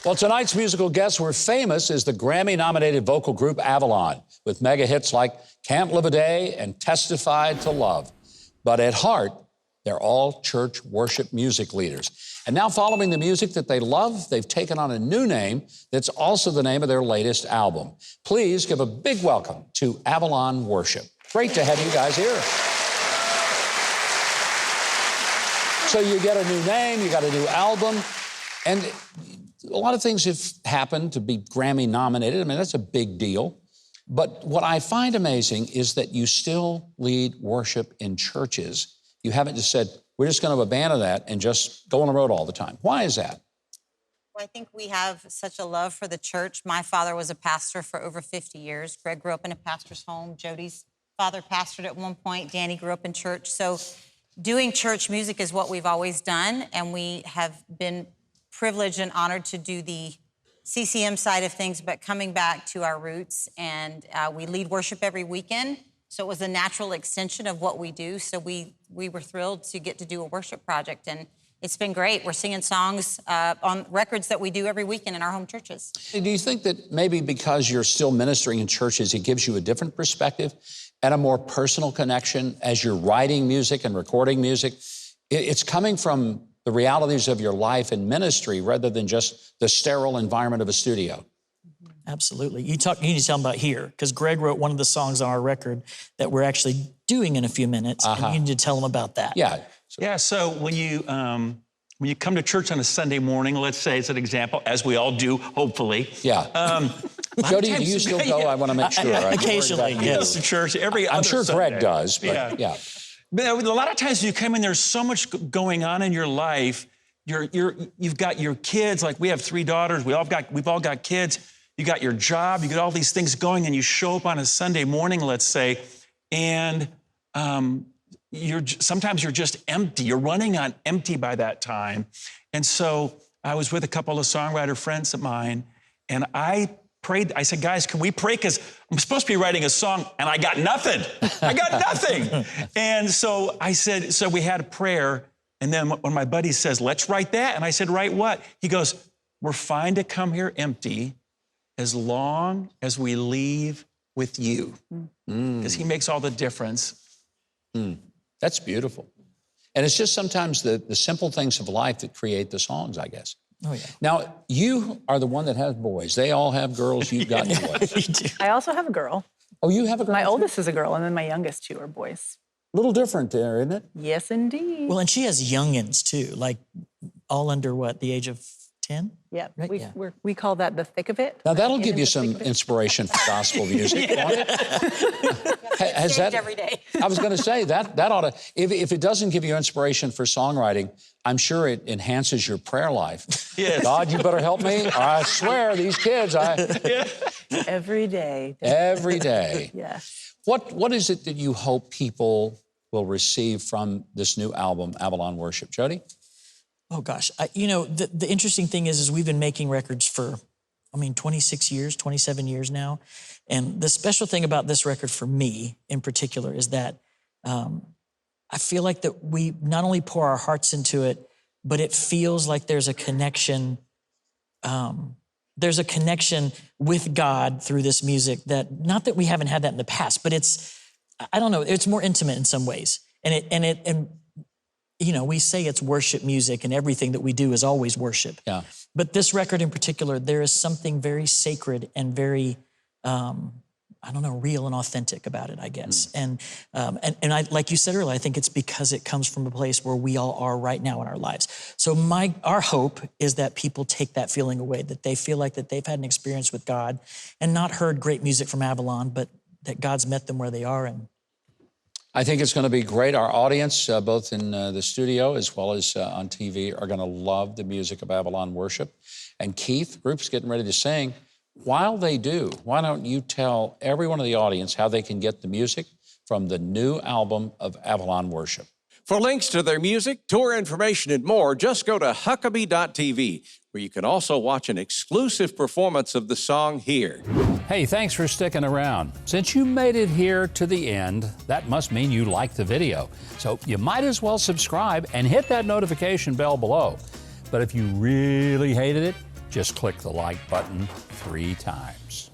Well, tonight's musical guests were famous as the Grammy-nominated vocal group Avalon, with mega hits like Can't Live a Day and Testify to Love. But at heart, they're all church worship music leaders. And now, following the music that they love, they've taken on a new name that's also the name of their latest album. Please give a big welcome to Avalon Worship. Great to have you guys here. So you get a new name, you got a new album, and a lot of things have happened to be Grammy-nominated. I mean, that's a big deal. But what I find amazing is that you still lead worship in churches. You haven't just said, we're just going to abandon that and just go on the road all the time. Why is that? Well, I think we have such a love for the church. My father was a pastor for over 50 years. Greg grew up in a pastor's home. Jody's father pastored at one point. Danny grew up in church. So doing church music is what we've always done, and we have been privileged and honored to do the CCM side of things, but coming back to our roots. And we lead worship every weekend, so it was a natural extension of what we do. So we were thrilled to get to do a worship project, and it's been great. We're singing songs on records that we do every weekend in our home churches. Do you think that maybe because you're still ministering in churches, it gives you a different perspective and a more personal connection as you're writing music and recording music? It's coming from the realities of your life and ministry rather than just the sterile environment of a studio. Absolutely. You need to tell them about Here, because Greg wrote one of the songs on our record that we're actually doing in a few minutes, and you need to tell them about that. Yeah. So when you come to church on a Sunday morning, let's say as an example, as we all do, hopefully. Yeah. Jody, do you still go? I want to make sure. Occasionally, yes. To church every other I'm sure Sunday. Greg does, but yeah. But a lot of times you come in, there's so much going on in your life. You've got your kids, like we have 3 daughters, we've all got kids. You got your job, you got all these things going, and you show up on a Sunday morning, let's say, and sometimes you're just empty. You're running on empty by that time. And so I was with a couple of songwriter friends of mine, and I prayed. I said, guys, can we pray? Because I'm supposed to be writing a song, and I got nothing. I got nothing. And so I said, so we had a prayer, and then when my buddy says, let's write that, and I said, write what? He goes, we're fine to come here empty as long as we leave with you. Because he makes all the difference. That's beautiful. And it's just sometimes the simple things of life that create the songs, I guess. Oh, yeah. Now, you are the one that has boys. They all have girls. You've got boys. I also have a girl. Oh, you have a girl? My oldest is a girl, and then my youngest 2 are boys. A little different there, isn't it? Yes, indeed. Well, and she has youngins, too, like all under, what, the age of 10? Yeah, Right? we call that the thick of it. Now, that'll give you some inspiration for gospel music. won't it? Has that, every day. I was going to say, that ought to, if it doesn't give you inspiration for songwriting, I'm sure it enhances your prayer life. Yes. God, you better help me. I swear, these kids, Every day. every day. Yes. What is it that you hope people will receive from this new album, Avalon Worship? Jody? Oh, gosh. The interesting thing is we've been making records for, 26 years, 27 years now. And the special thing about this record for me in particular is that I feel like that we not only pour our hearts into it, but it feels like there's a connection. There's a connection with God through this music that, not that we haven't had that in the past, but it's more intimate in some ways. And we say it's worship music, and everything that we do is always worship. Yeah. But this record in particular, there is something very sacred and very, real and authentic about it, I guess. And I, like you said earlier, I think it's because it comes from a place where we all are right now in our lives. So our hope is that people take that feeling away, that they feel like that they've had an experience with God and not heard great music from Avalon, but that God's met them where they are. And I think it's going to be great. Our audience, both in the studio as well as on TV, are going to love the music of Avalon Worship. And Keith, group's getting ready to sing. While they do, why don't you tell everyone in the audience how they can get the music from the new album of Avalon Worship? For links to their music, tour information, and more, just go to Huckabee.tv, where you can also watch an exclusive performance of the song Here. Hey, thanks for sticking around. Since you made it here to the end, that must mean you liked the video. So you might as well subscribe and hit that notification bell below. But if you really hated it, Just click the like button 3 times.